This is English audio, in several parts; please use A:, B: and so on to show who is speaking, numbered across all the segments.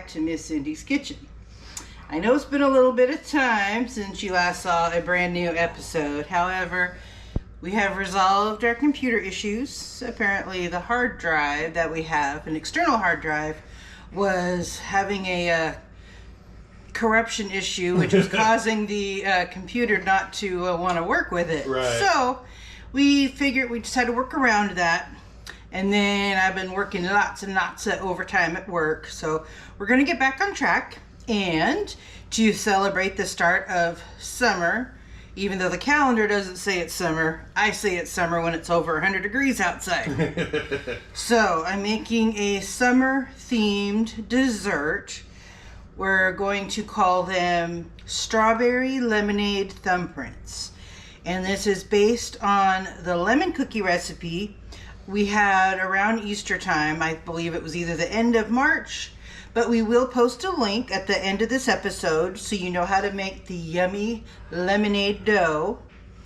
A: back to Miss Cindy's Kitchen. I know it's been a little bit of time since you last saw a brand new episode. However, we have resolved our computer issues. Apparently the hard drive that we have, an external hard drive, was having a corruption issue, which was causing the computer not to want to work with it.
B: Right.
A: So we figured we just had to work around that. And then I've been working lots and lots of overtime at work. So we're going to get back on track. And to celebrate the start of summer, even though the calendar doesn't say it's summer, I say it's summer when it's over 100 degrees outside. So I'm making a summer-themed dessert. We're going to call them Strawberry Lemonade Thumbprints. And this is based on the lemon cookie recipe we had around Easter time. I believe it was either the end of March, but we will post a link at the end of this episode so you know how to make the yummy lemonade dough.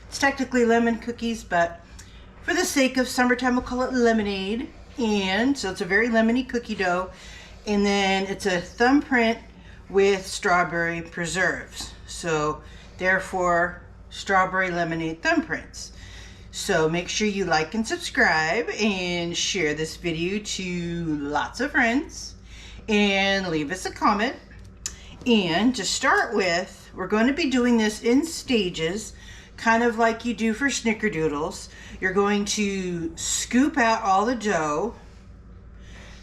A: It's technically lemon cookies, but for the sake of summertime, we'll call it lemonade. And so it's a very lemony cookie dough. And then it's a thumbprint with strawberry preserves. So therefore, Strawberry Lemonade Thumbprints. So make sure you like and subscribe and share this video to lots of friends and leave us a comment. And to start with, we're going to be doing this in stages, kind of like you do for snickerdoodles. You're going to scoop out all the dough.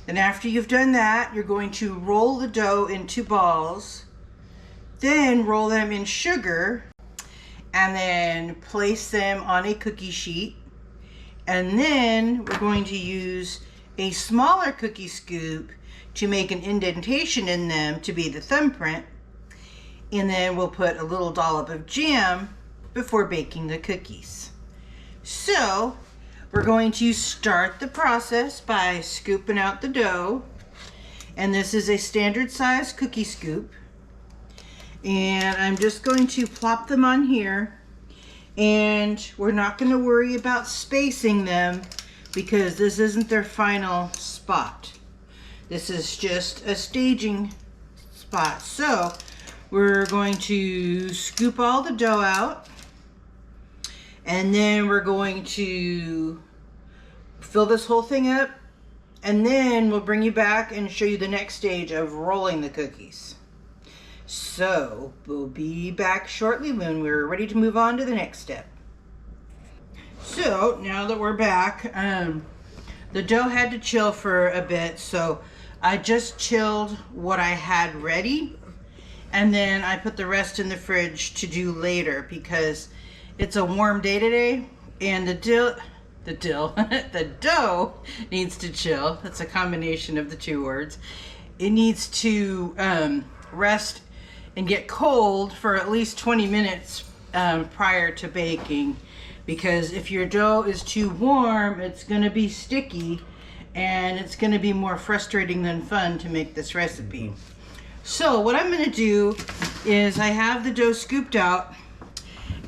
A: Then after you've done that, you're going to roll the dough into balls, then roll them in sugar, and then place them on a cookie sheet. And then we're going to use a smaller cookie scoop to make an indentation in them to be the thumbprint. And then we'll put a little dollop of jam before baking the cookies. So we're going to start the process by scooping out the dough. And this is a standard size cookie scoop. And I'm just going to plop them on here. And we're not going to worry about spacing them because this isn't their final spot. This is just a staging spot. So we're going to scoop all the dough out. And then we're going to fill this whole thing up. And then we'll bring you back and show you the next stage of rolling the cookies. So we'll be back shortly when we're ready to move on to the next step. So now that we're back, the dough had to chill for a bit. So I just chilled what I had ready. And then I put the rest in the fridge to do later because it's a warm day today, and the dough needs to chill. That's a combination of the two words. It needs to rest and get cold for at least 20 minutes prior to baking, because if your dough is too warm, it's going to be sticky, and it's going to be more frustrating than fun to make this recipe. So what I'm going to do is I have the dough scooped out.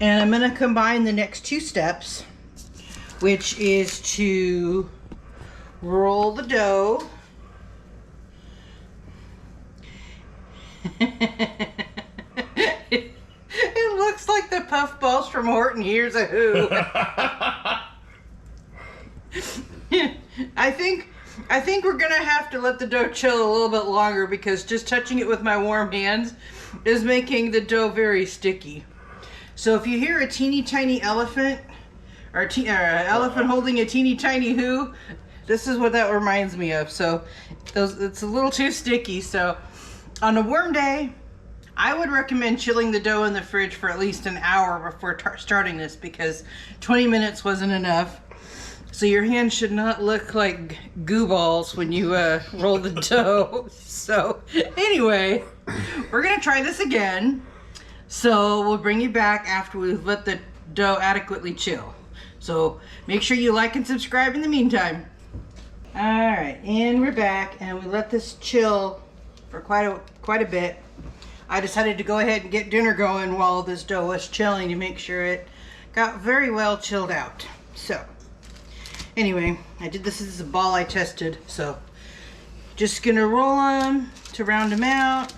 A: And I'm going to combine the next two steps, which is to roll the dough. It looks like the puffballs from Horton Hears a Who. I think we're going to have to let the dough chill a little bit longer because just touching it with my warm hands is making the dough very sticky. So if you hear a teeny tiny elephant, or an elephant holding a teeny tiny who, this is what that reminds me of. So it's a little too sticky. So on a warm day, I would recommend chilling the dough in the fridge for at least an hour before starting this, because 20 minutes wasn't enough. So your hands should not look like goo balls when you roll the dough. So anyway, we're gonna try this again. So we'll bring you back after we've let the dough adequately chill. So make sure you like and subscribe in the meantime. Alright, and we're back, and we let this chill for quite a bit. I decided to go ahead and get dinner going while this dough was chilling to make sure it got very well chilled out. So anyway, I did this as a ball I tested, so Just gonna roll them to round them out.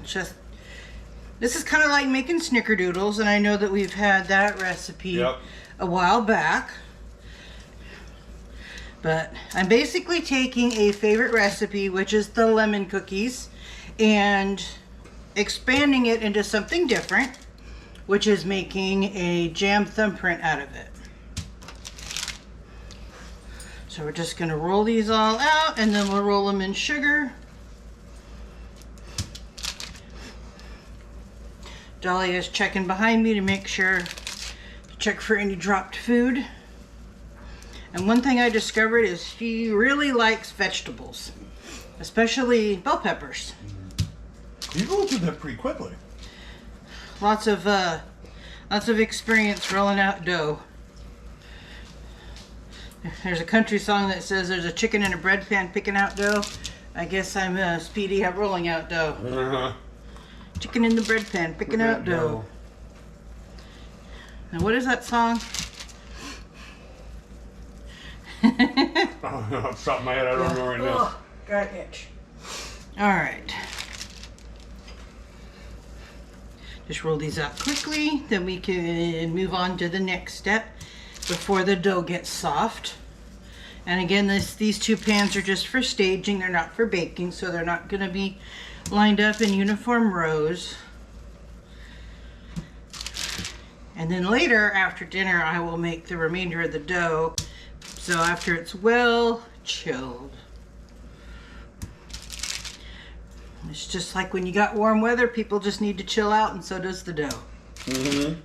A: This is kind of like making snickerdoodles, and I know that we've had that recipe a while back. But I'm basically taking a favorite recipe, which is the lemon cookies, and expanding it into something different, which is making a jam thumbprint out of it. So we're just going to roll these all out, and then we'll roll them in sugar. Dolly is checking behind me to make sure, check for any dropped food. And one thing I discovered is she really likes vegetables, especially bell peppers.
B: You go through that pretty quickly.
A: Lots of experience rolling out dough. There's a country song that says there's a chicken in a bread pan picking out dough. I guess I'm speedy at rolling out dough. Chicken in the bread pan picking out dough. Now what is that song?
B: Oh, off the top of my head, I don't know right now.
A: Oh, got an itch. Alright. Just roll these out quickly, then we can move on to the next step before the dough gets soft. And again, these two pans are just for staging, they're not for baking, so they're not going to be lined up in uniform rows. And then later, after dinner, I will make the remainder of the dough. So after it's well chilled. It's just like when you got warm weather, people just need to chill out, and so does the dough.
B: Mm-hmm.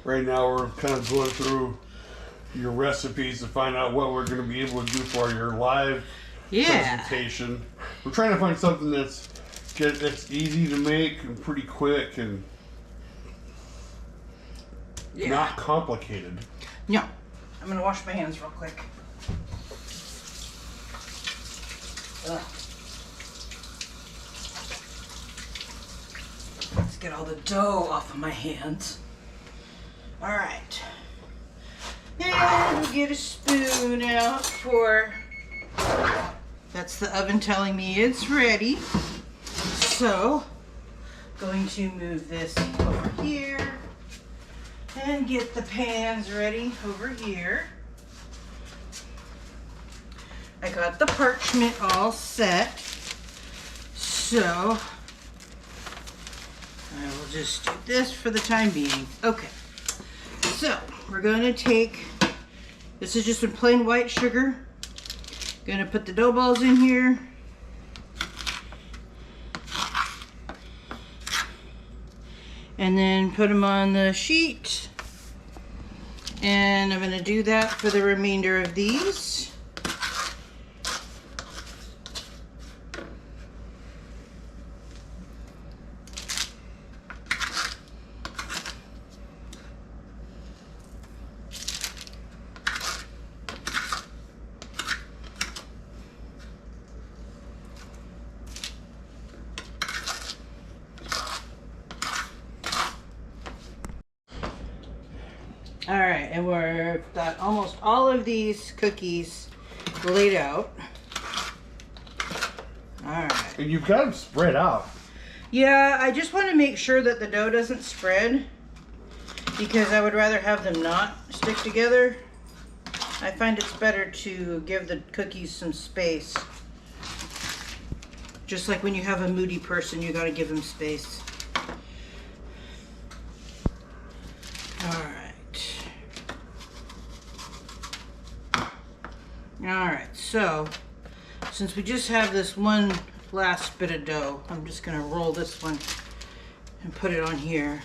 B: Right now we're kind of going through your recipes to find out what we're going to be able to do for your live presentation. We're trying to find something that's easy to make and pretty quick and not complicated.
A: No. I'm going to wash my hands real quick. Ugh. Let's get all the dough off of my hands. Alright. And we'll get a spoon out for... That's the oven telling me it's ready. So, going to move this over here. And get the pans ready over here. I got the parchment all set. So, I will just do this for the time being. Okay. So, we're going to take, this is just some plain white sugar. Going to put the dough balls in here. And then put them on the sheet. And I'm going to do that for the remainder of these. Alright, and we've got almost all of these cookies laid out. Alright.
B: And you've got them spread out.
A: Yeah, I just want to make sure that the dough doesn't spread, because I would rather have them not stick together. I find it's better to give the cookies some space. Just like when you have a moody person, you got to give them space. Alright. Alright, so since we just have this one last bit of dough, I'm just going to roll this one and put it on here.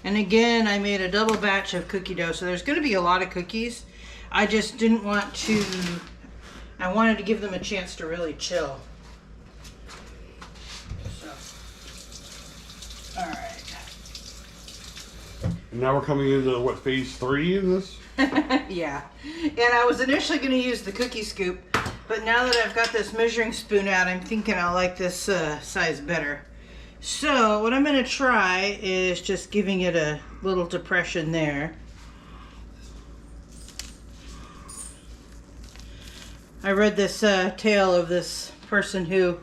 A: And again, I made a double batch of cookie dough, so there's going to be a lot of cookies. I just didn't want to, I wanted to give them a chance to really chill. So, alright.
B: Now we're coming into what, phase 3 in this?
A: Yeah, and I was initially going to use the cookie scoop, but now that I've got this measuring spoon out, I'm thinking I like this size better. So what I'm going to try is just giving it a little depression there. I read this tale of this person who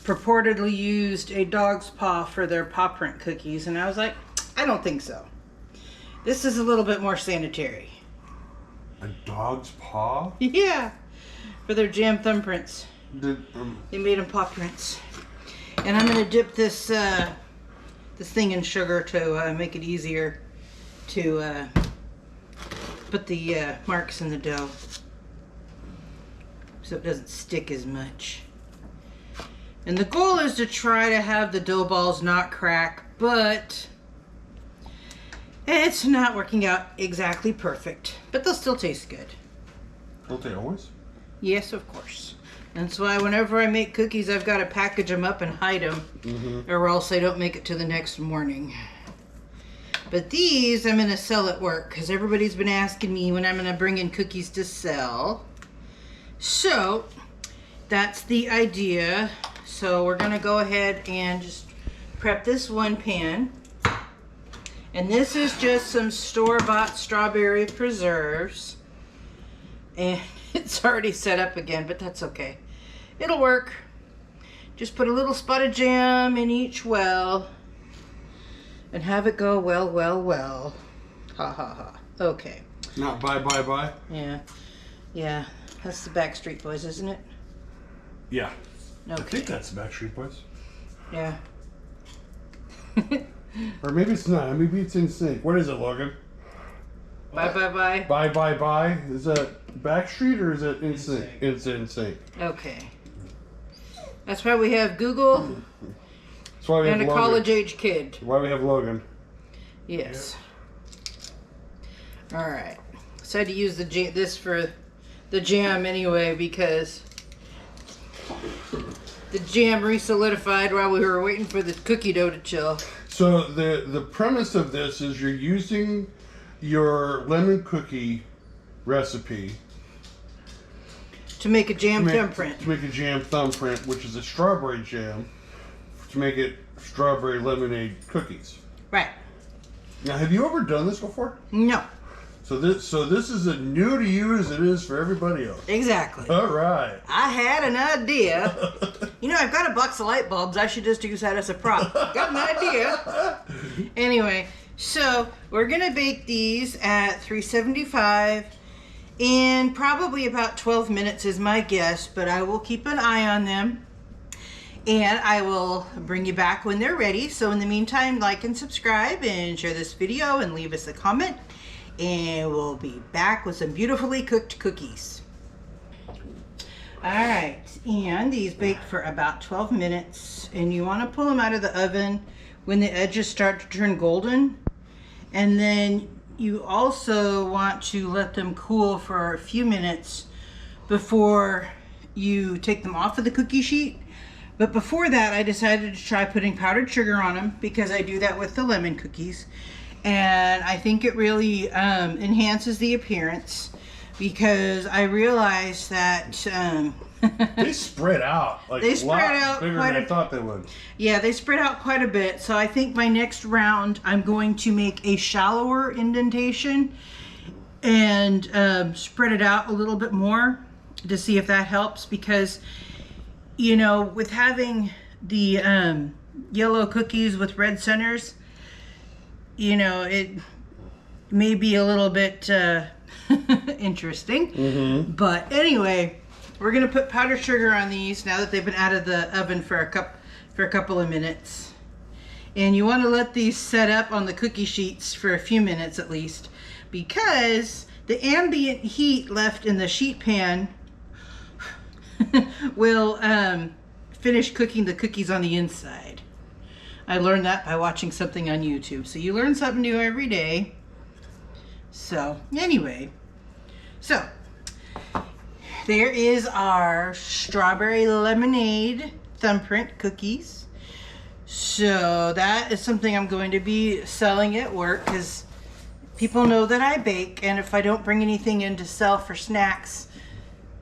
A: purportedly used a dog's paw for their paw print cookies, and I was like, I don't think so. This is a little bit more sanitary.
B: A dog's paw?
A: Yeah, for their jam thumbprints. They made them paw prints. And I'm gonna dip this this thing in sugar to make it easier to put the marks in the dough, so it doesn't stick as much. And the goal is to try to have the dough balls not crack, but it's not working out exactly perfect. But they'll still taste good.
B: Don't they always? Yes,
A: of course. That's why whenever I make cookies, I've got to package them up and hide them, or else they don't make it to the next morning. But these I'm going to sell at work, because everybody's been asking me when I'm going to bring in cookies to sell. So that's the idea. So we're going to go ahead and just prep this one pan. And this is just some store-bought strawberry preserves. And it's already set up again, but that's okay. It'll work. Just put a little spot of jam in each well and have it go well, well, well. Ha ha ha. Okay.
B: Not bye, bye, bye?
A: Yeah. Yeah. That's the Backstreet Boys, isn't it?
B: Yeah.
A: Okay.
B: I think that's the Backstreet Boys.
A: Yeah.
B: Or maybe it's not. Maybe it's in sync. What is it, Logan?
A: Bye, bye, bye.
B: Bye, bye, bye. Is that Backstreet or is it in sync? It's in sync.
A: Okay. That's why we have Google
B: That's why we
A: and
B: have
A: a
B: Logan.
A: college-age kid.
B: Why we have Logan.
A: Yes. Yep. All right. Decided to use this for the jam anyway because the jam re-solidified while we were waiting for the cookie dough to chill.
B: So the premise of this is you're using your lemon cookie recipe
A: to make a jam thumbprint.
B: To make a jam thumbprint, which is a strawberry jam, to make it strawberry lemonade cookies.
A: Right.
B: Now, have you ever done this before?
A: No.
B: So this is as new to you as it is for everybody else.
A: Exactly.
B: All right.
A: I had an idea. You know, I've got a box of light bulbs. I should just use that as a prop. Got an idea. Anyway, so we're going to bake these at 375 in probably about 12 minutes is my guess, but I will keep an eye on them. And I will bring you back when they're ready. So in the meantime, like and subscribe and share this video and leave us a comment. And we'll be back with some beautifully cooked cookies. Alright, and these bake for about 12 minutes. And you want to pull them out of the oven when the edges start to turn golden. And then you also want to let them cool for a few minutes before you take them off of the cookie sheet. But before that, I decided to try putting powdered sugar on them because I do that with the lemon cookies. And I think it really enhances the appearance because I realized that
B: they spread out like
A: they spread out
B: bigger
A: quite
B: than I thought they would.
A: Yeah, they spread out quite a bit. So I think my next round I'm going to make a shallower indentation and spread it out a little bit more to see if that helps because, you know, with having the yellow cookies with red centers, you know, it may be a little bit interesting. But anyway, we're going to put powdered sugar on these now that they've been out of the oven for a couple of minutes. And you want to let these set up on the cookie sheets for a few minutes at least because the ambient heat left in the sheet pan will finish cooking the cookies on the inside. I learned that by watching something on YouTube. So you learn something new every day. So anyway, so there is our Strawberry Lemonade Thumbprint Cookies. So that is something I'm going to be selling at work because people know that I bake, and if I don't bring anything in to sell for snacks,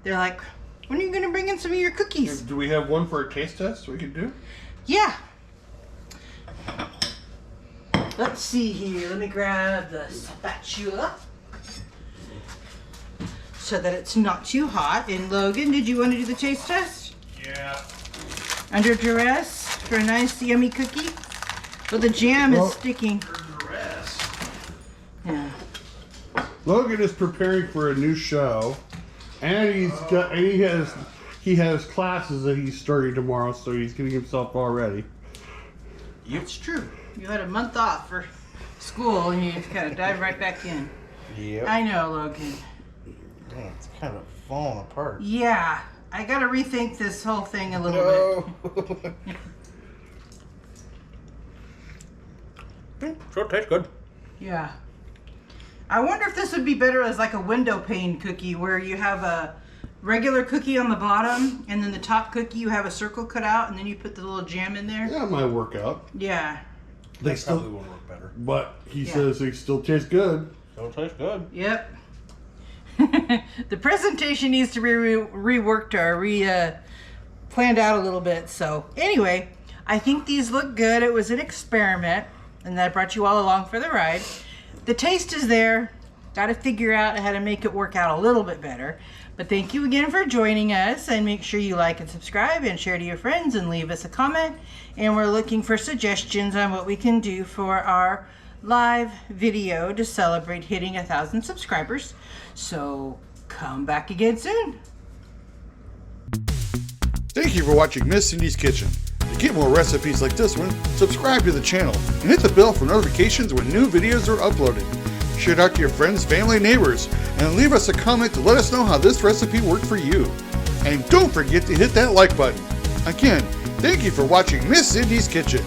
A: they're like, when are you going to bring in some of your cookies?
B: Do we have one for a taste test we could do?
A: Yeah. Let's see here. Let me grab the spatula. so that it's not too hot. And Logan, did you want to do the taste test?
B: Yeah.
A: Under duress for a nice yummy cookie? Well, the jam is sticking.
B: Under duress.
A: Yeah.
B: Logan is preparing for a new show, and he has classes that he's starting tomorrow, so he's getting himself all ready.
A: Yep. It's true. You had a month off for school, and you just kind of dive right back in.
C: Yep.
A: I know, Logan.
C: Dang, it's kind of falling apart.
A: Yeah, I gotta rethink this whole thing a little bit.
C: Sure, tastes good.
A: Yeah. I wonder if this would be better as like a window pane cookie where you have a regular cookie on the bottom and then the top cookie you have a circle cut out and then you put the little jam in there.
B: Yeah, it might work out.
A: Yeah.
B: They still
C: probably would work better.
B: But he says they still taste good.
C: Still tastes good.
A: Yep. The presentation needs to be reworked or planned out a little bit. So anyway, I think these look good. It was an experiment and that brought you all along for the ride. The taste is there. Got to figure out how to make it work out a little bit better. But thank you again for joining us, and make sure you like and subscribe and share to your friends and leave us a comment. And we're looking for suggestions on what we can do for our live video to celebrate hitting 1,000 subscribers. So come back again soon.
D: Thank you for watching Miss Cindy's Kitchen. To get more recipes like this one, subscribe to the channel and hit the bell for notifications when new videos are uploaded. Share it out to your friends, family, and neighbors, and leave us a comment to let us know how this recipe worked for you. And don't forget to hit that like button. Again, thank you for watching Miss Cindy's Kitchen.